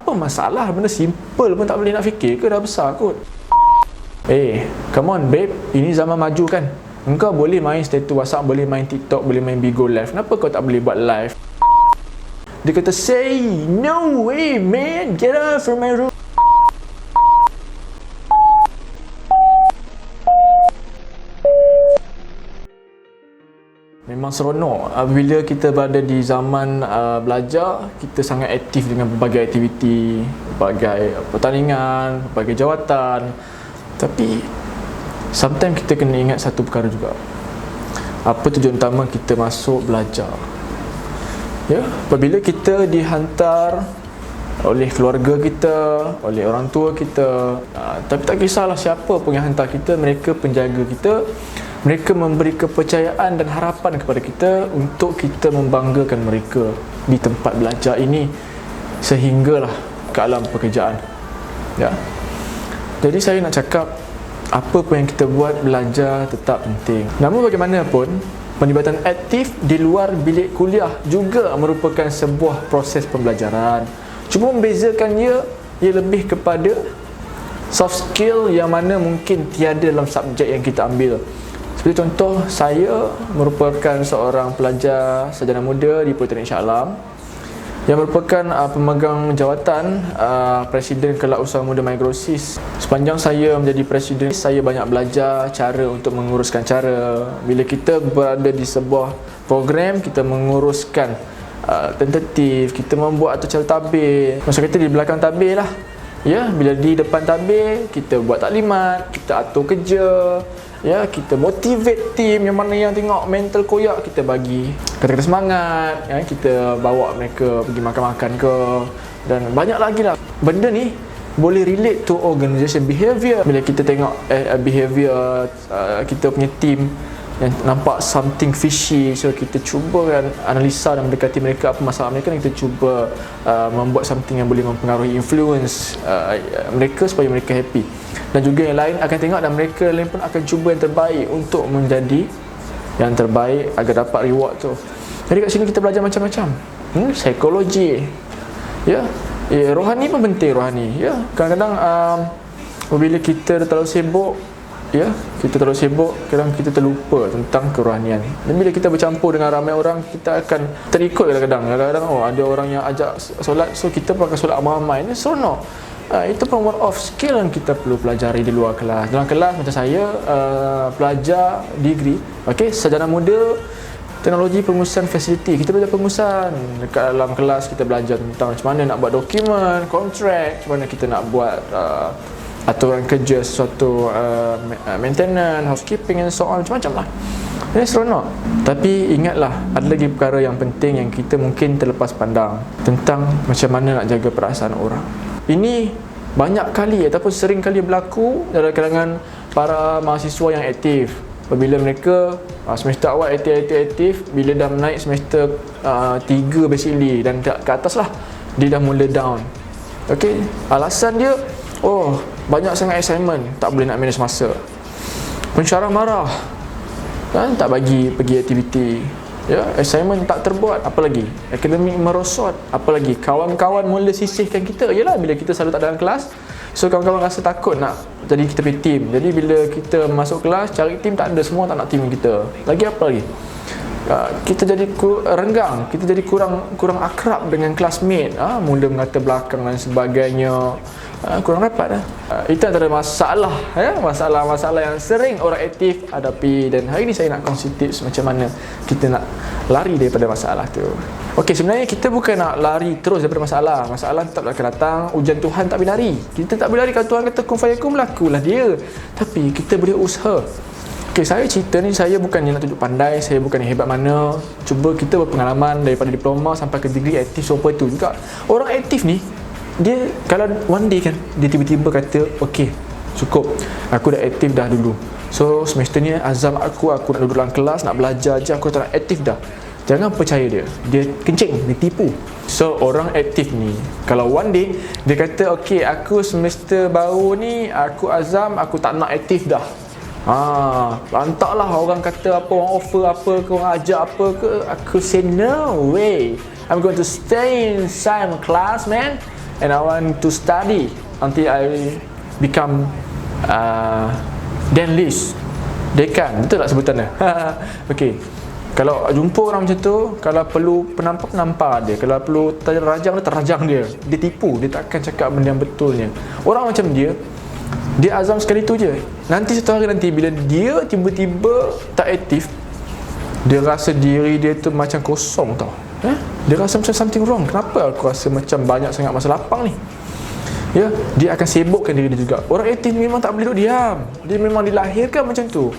Apa masalah? Benda simple pun tak boleh nak fikir ke? Dah besar kot. Come on babe, ini zaman maju kan. Engkau boleh main status WhatsApp, boleh main TikTok, boleh main Bigo Live. Kenapa kau tak boleh buat live? Dia kata, say no way man, get out from my room. Memang seronok bila kita berada di zaman belajar. Kita sangat aktif dengan berbagai aktiviti, berbagai pertandingan, berbagai jawatan. Tapi sometimes kita kena ingat satu perkara juga. Apa tujuan utama kita masuk belajar? Ya, apabila kita dihantar oleh keluarga kita, oleh orang tua kita, tapi tak kisahlah siapa pun yang hantar kita, mereka penjaga kita. Mereka memberi kepercayaan dan harapan kepada kita untuk kita membanggakan mereka di tempat belajar ini sehinggalah ke alam pekerjaan. Ya. Jadi saya nak cakap, apa pun yang kita buat, belajar tetap penting. Namun bagaimanapun, penlibatan aktif di luar bilik kuliah juga merupakan sebuah proses pembelajaran. Cuma membezakannya, ia lebih kepada soft skill yang mana mungkin tiada dalam subjek yang kita ambil. Seperti contoh, saya merupakan seorang pelajar sarjana muda di Politeknik Shah Alam yang merupakan pemegang jawatan Presiden Kelab Usaha Muda Migrosis. Sepanjang saya menjadi Presiden, saya banyak belajar cara untuk menguruskan cara. Bila kita berada di sebuah program, kita menguruskan tentatif, kita membuat atau cara tabir. Maksud kita di belakang tabir lah. Ya, bila di depan tabir, kita buat taklimat, kita atur kerja. Ya, kita motivate team yang mana yang tengok mental koyak, kita bagi kata-kata semangat, ya, kita bawa mereka pergi makan-makan ke, dan banyak lagi lah. Benda ni boleh relate to organisation behaviour. Bila kita tengok behaviour kita punya team yang nampak something fishy, so kita cuba kan analisa dan mendekati mereka, apa masalah mereka, dan kita cuba membuat something yang boleh mempengaruhi influence mereka supaya mereka happy. Dan juga yang lain akan tengok, dan mereka lain pun akan cuba yang terbaik untuk menjadi yang terbaik agar dapat reward tu. Jadi kat sini kita belajar macam-macam. Psikologi. Ya. Rohani pun penting, rohani. Ya. Kadang-kadang apabila kita dah terlalu sibuk, ya, kita terlalu sibuk, kadang kita terlupa tentang kerohanian. Dan bila kita bercampur dengan ramai orang, kita akan terikut kadang-kadang. Kadang-kadang ada orang yang ajak solat, so kita pun akan solat ramai-ramai. Ini seronok. Itu pun one of skill yang kita perlu pelajari di luar kelas. Dalam kelas macam saya pelajar degree, sarjana muda teknologi pengurusan fasiliti. Kita belajar pengurusan. Dekat dalam kelas kita belajar tentang macam mana nak buat dokumen, kontrak, macam mana kita nak buat aturan kerja sesuatu, maintenance, housekeeping and so on, macam-macam lah. Ini seronok. Tapi ingatlah, ada lagi perkara yang penting yang kita mungkin terlepas pandang, tentang macam mana nak jaga perasaan orang. Ini banyak kali ataupun sering kali berlaku dalam kalangan para mahasiswa yang aktif. Apabila mereka semester awal aktif, bila dah naik semester 3 basically dan ke atas lah, dia dah mula down. Alasan dia, banyak sangat assignment, tak boleh nak manage masa. Pensyarah marah, tak bagi pergi aktiviti. Ya, assignment tak terbuat, apa lagi? Akademik merosot, apa lagi? Kawan-kawan mula sisihkan kita. Yalah, bila kita selalu tak dalam kelas, so kawan-kawan rasa takut nak jadi kita punya team. Jadi bila kita masuk kelas, cari team tak ada, semua tak nak team kita. Lagi apa lagi? Kita jadi renggang, kita jadi kurang akrab dengan classmate. Mula mengata belakang dan sebagainya. Kurang rapat dah. Itu antara masalah, masalah-masalah yang sering orang aktif hadapi. Dan hari ini saya nak kongsi tips macam mana kita nak lari daripada masalah tu. Sebenarnya kita bukan nak lari terus daripada masalah. Masalah tetap akan datang, ujian Tuhan tak boleh lari. Kita tak boleh lari. Kalau Tuhan kata kun fayakun, berlakulah dia. Tapi kita boleh usaha. Saya cerita ni, saya bukannya nak tunjuk pandai, saya bukannya hebat mana. Cuba kita berpengalaman daripada diploma sampai ke degree aktif, super tu juga. Orang aktif ni, dia kalau one day kan, dia tiba-tiba kata, cukup, aku dah aktif dah dulu. So semester ni azam aku nak duduk dalam kelas, nak belajar je, aku tak nak aktif dah. Jangan percaya dia kencing, dia tipu. So orang aktif ni, kalau one day dia kata, aku semester baru ni, aku azam, aku tak nak aktif dah. Lantaklah orang kata apa, orang offer apa ke, orang ajak apa ke, aku say no way, I'm going to stay inside my class man. and I want to study until I become Dan List, dekan, betul tak sebutannya? Okey. Kalau jumpa orang macam tu, kalau perlu penampak dia, kalau perlu terrajang dia, terrajang dia. Dia tipu, dia takkan cakap benda yang betulnya. Orang macam dia azam sekali tu je. Nanti satu hari nanti bila dia tiba-tiba tak aktif, dia rasa diri dia tu macam kosong tau. Dia rasa macam something wrong. Kenapa aku rasa macam banyak sangat masa lapang ni? Ya, dia akan sibukkan diri dia juga. Orang aktif memang tak boleh duduk diam. Dia memang dilahirkan macam tu.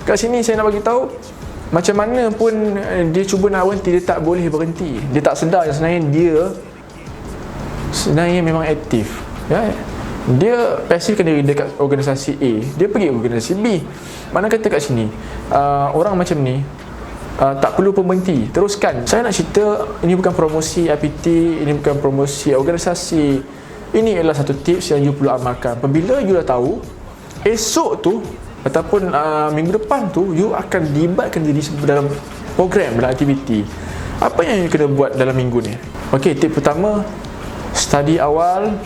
Kat sini saya nak bagi tahu, macam mana pun dia cuba nak berhenti, dia tak boleh berhenti. Dia tak sedar yang sebenarnya memang aktif. Ya, dia pasifkan diri dekat organisasi A, dia pergi organisasi B. Mana kata kat sini orang macam ni tak perlu pun berhenti, teruskan. Saya nak cerita, ini bukan promosi IPT, ini bukan promosi organisasi. Ini adalah satu tips yang you perlu amalkan. Apabila you dah tahu, esok tu ataupun minggu depan tu you akan libatkan diri dalam program, dalam aktiviti. Apa yang you kena buat dalam minggu ni? Okey, tip pertama, study awal,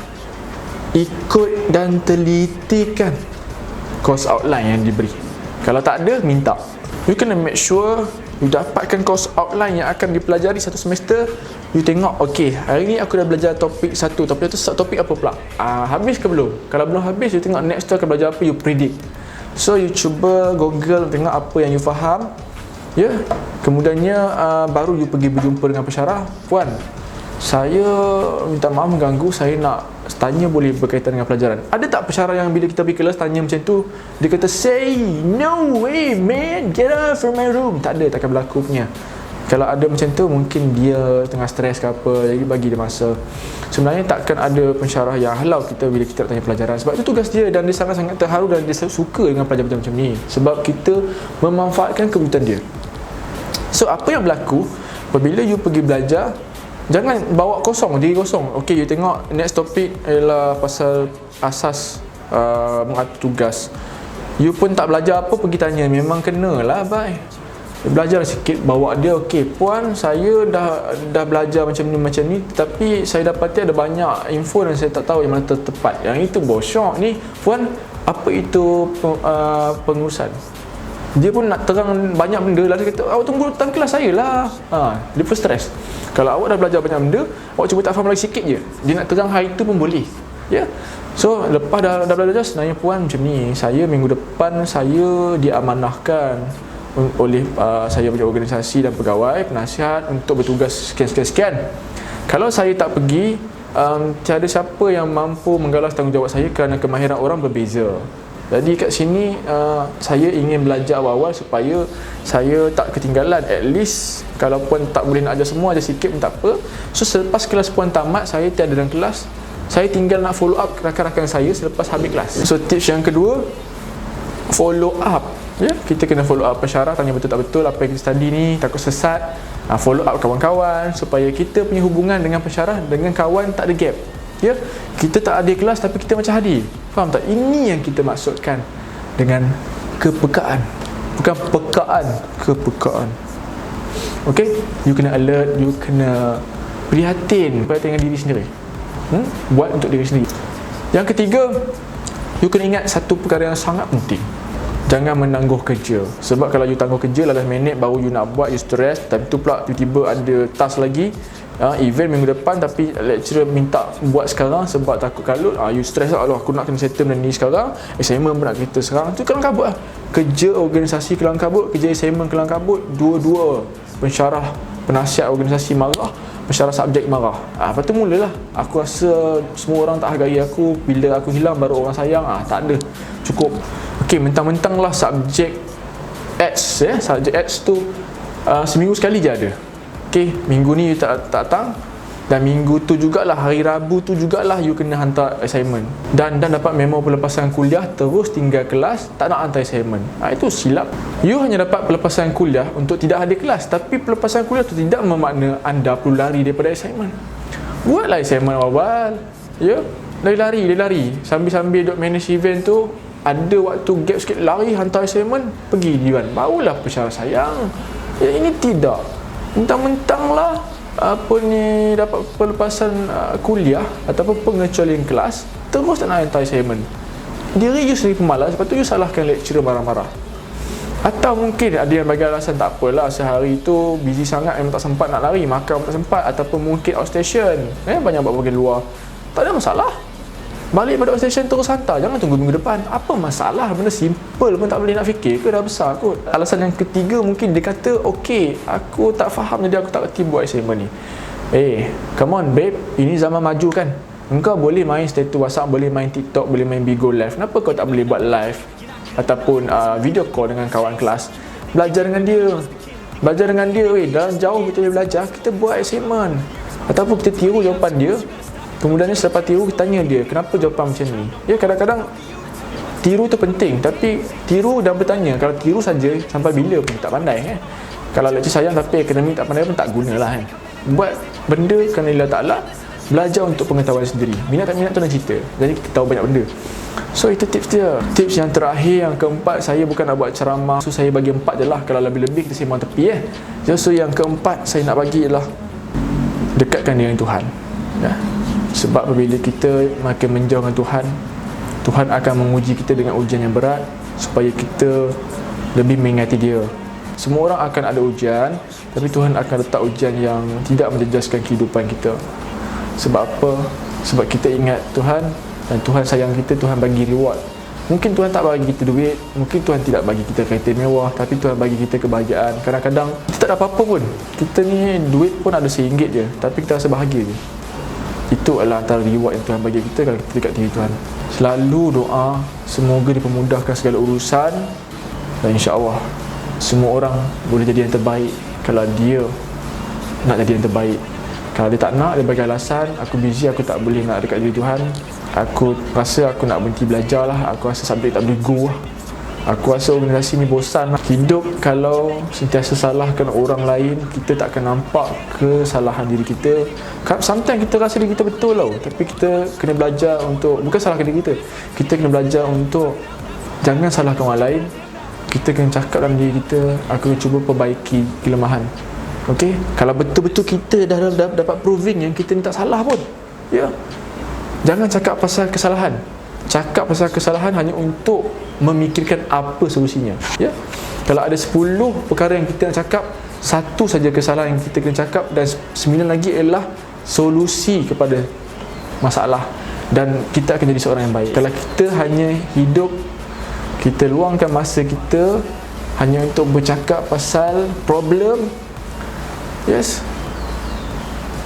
ikut dan telitikan course outline yang diberi. Kalau tak ada, minta. You kena make sure you dapatkan course outline yang akan dipelajari satu semester. You tengok, okey, hari ni aku dah belajar topik satu, topik apa pula? Habis ke belum? Kalau belum habis, you tengok next tu akan belajar apa, you predict. So you cuba Google, tengok apa yang you faham, ya. Kemudiannya baru you pergi berjumpa dengan pensyarah. Puan, saya minta maaf mengganggu, saya nak tanya boleh berkaitan dengan pelajaran. Ada tak pensyarah yang bila kita pergi kelas tanya macam tu, dia kata, say no way man, get out from my room? Tak ada, takkan berlaku punya. Kalau ada macam tu, mungkin dia tengah stres ke apa, jadi bagi dia masa. Sebenarnya takkan ada pensyarah yang halau kita bila kita nak tanya pelajaran. Sebab itu tugas dia, dan dia sangat-sangat terharu dan dia suka dengan pelajaran macam ni. Sebab kita memanfaatkan kebutuhan dia. So, apa yang berlaku apabila you pergi belajar, jangan bawa kosong, diri kosong. Okey, you tengok next topic ialah pasal asas mengatur tugas. You pun tak belajar apa, pergi tanya, memang kenalah bye. Belajar sikit, bawa dia, okey puan, saya dah belajar macam ni, tapi saya dapati ada banyak info dan saya tak tahu yang mana tepat. Yang itu bosok ni, puan, apa itu pengurusan? Dia pun nak terang banyak benda lah. Dia kata, awak tunggu dalam kelas saya lah. Dia pun stres. Kalau awak dah belajar banyak benda, awak cuba tak faham lagi sikit je, dia nak terang hari tu pun boleh. Ya. So lepas dah belajar, sebenarnya puan macam ni, saya minggu depan saya diamanahkan oleh saya punya organisasi dan pegawai penasihat untuk bertugas sekian. Kalau saya tak pergi, tiada siapa yang mampu menggalas tanggungjawab saya kerana kemahiran orang berbeza. Jadi kat sini saya ingin belajar awal-awal supaya saya tak ketinggalan. At least kalau puan tak boleh nak ajar semua, ajar sikit pun tak apa. So selepas kelas puan tamat, saya tiada dalam kelas, saya tinggal nak follow up rakan-rakan saya selepas habis kelas. So tips yang kedua, follow up. Ya, kita kena follow up pensyarah, tanya betul tak betul apa yang kita study ni, takut sesat. Follow up kawan-kawan supaya kita punya hubungan dengan pensyarah, dengan kawan tak ada gap. Ya, kita tak ada kelas tapi kita macam hadir. Faham tak? Ini yang kita maksudkan dengan kepekaan. Bukan pekaan, kepekaan. Okay, you kena alert, you kena prihatin dengan diri sendiri. Buat untuk diri sendiri. Yang ketiga, you kena ingat satu perkara yang sangat penting. Jangan menangguh kerja. Sebab kalau you tangguh kerja, last minute baru you nak buat, you stress. Tapi tu pula tiba-tiba ada task lagi, event minggu depan, tapi lecturer minta buat sekarang sebab takut kalut. You stress lah, aku nak kena settle benda ni sekarang, assignment pun nak kita sekarang. Tu kelang kabut lah. Kerja organisasi kelang kabut, kerja assignment kelang kabut. Dua-dua pensyarah, penasihat organisasi marah, pensyarah subjek marah. Lepas tu mulalah aku rasa semua orang tak hargai aku. Bila aku hilang baru orang sayang. Tak ada, cukup. Okey, mentang-mentang lah subjek X, subjek X tu seminggu sekali je ada. Okey, minggu ni you tak datang, dan minggu tu jugalah, hari Rabu tu jugalah you kena hantar assignment. Dan dapat memo pelepasan kuliah, terus tinggal kelas, tak nak hantar assignment. Itu silap. You hanya dapat pelepasan kuliah untuk tidak hadir kelas, tapi pelepasan kuliah tu tidak bermakna anda perlu lari daripada assignment. Buatlah assignment awal. Ya, lari. Sambil-sambil duk manage event tu, ada waktu gap sikit, lari hantar assignment, pergi diwan, barulah pensyarah sayang. Ya, ini tidak. Mentang-mentang lah apa ni, dapat pelepasan kuliah ataupun pengecualian kelas, terus tak nak hantar assignment. Diri you sendiri pemalas, lepas tu you salahkan lecturer marah-marah. Atau mungkin ada yang bagi alasan tak apalah, sehari tu busy sangat, memang tak sempat nak lari, makan pun tak sempat, ataupun mungkin outstation, banyak buat bagian luar. Tak ada masalah, balik pada outstation terus hantar, jangan tunggu minggu depan. Apa masalah? Benda simple pun tak boleh nak fikir ke, dah besar kot. Alasan yang ketiga mungkin dia kata, okay, aku tak faham jadi aku tak kerti buat assignment ni. Come on babe, ini zaman maju kan. Engkau boleh main status WhatsApp, boleh main TikTok, boleh main Bigo Live. Kenapa kau tak boleh buat live ataupun video call dengan kawan kelas? Belajar dengan dia, dalam jauh kita boleh belajar, kita buat assignment. Ataupun kita tiru jawapan dia, kemudian selepas tiru kita tanya dia, kenapa jawapan macam ni? Ya, kadang-kadang tiru tu penting, tapi tiru dan bertanya. Kalau tiru saja sampai bila pun tak pandai. Kalau leceh sayang tapi akademik tak pandai pun tak gunalah. Buat benda kerana Allah Ta'ala, belajar untuk pengetahuan sendiri. Minat tak minat tu nak cerita, jadi kita tahu banyak benda. So itu tips dia. Tips yang terakhir, yang keempat, saya bukan nak buat ceramah, so saya bagi 4 je lah. Kalau lebih-lebih kita sembang tepi So yang keempat saya nak bagi ialah dekatkan dengan Tuhan. Sebab apabila kita makin menjauh dengan Tuhan, Tuhan akan menguji kita dengan ujian yang berat, supaya kita lebih mengingati Dia. Semua orang akan ada ujian, tapi Tuhan akan letak ujian yang tidak menjejaskan kehidupan kita. Sebab apa? Sebab kita ingat Tuhan, dan Tuhan sayang kita, Tuhan bagi reward. Mungkin Tuhan tak bagi kita duit, mungkin Tuhan tidak bagi kita kereta mewah, tapi Tuhan bagi kita kebahagiaan. Kadang-kadang kita tak ada apa-apa pun, kita ni duit pun ada RM1 je, tapi kita rasa bahagia je. Itu adalah antara reward yang Tuhan bagi kita kalau kita dekat diri Tuhan. Selalu doa, semoga dipermudahkan segala urusan, dan insya-Allah semua orang boleh jadi yang terbaik kalau dia nak jadi yang terbaik. Kalau dia tak nak, dia bagi alasan, aku busy, aku tak boleh nak dekat diri Tuhan, aku rasa aku nak berhenti belajar lah, aku rasa subjek tak boleh go lah, aku rasa organisasi ni bosan lah. Hidup kalau sentiasa salahkan orang lain, kita tak akan nampak kesalahan diri kita. Sometimes kita rasa diri kita betul tau, tapi kita kena belajar untuk, bukan salahkan diri kita, kita kena belajar untuk jangan salahkan orang lain. Kita kena cakap dalam diri kita, aku cuba perbaiki kelemahan. Okay? Kalau betul-betul kita dah dapat proving yang kita ni tak salah pun, jangan cakap pasal kesalahan. Cakap pasal kesalahan hanya untuk memikirkan apa solusinya. Kalau ada 10 perkara yang kita nak cakap, 1 saja kesalahan yang kita kena cakap, dan 9 lagi adalah solusi kepada masalah, dan kita akan jadi seorang yang baik. Kalau kita hanya hidup, kita luangkan masa kita hanya untuk bercakap pasal problem,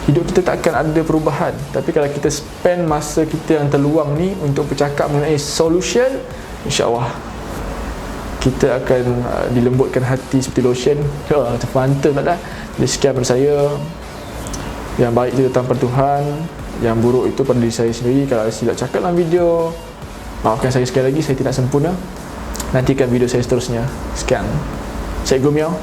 hidup kita tak akan ada perubahan. Tapi kalau kita spend masa kita yang terluang ni untuk bercakap mengenai solution, insya-Allah kita akan dilembutkan hati seperti lotion. Macam mantap tak dah. Jadi sekian daripada saya. Yang baik itu datang daripada Tuhan, yang buruk itu pada diri saya sendiri. Kalau ada silap cakap dalam video, maafkan saya sekali lagi, saya tidak sempurna. Nantikan video saya seterusnya. Sekian. Cikgu Miao.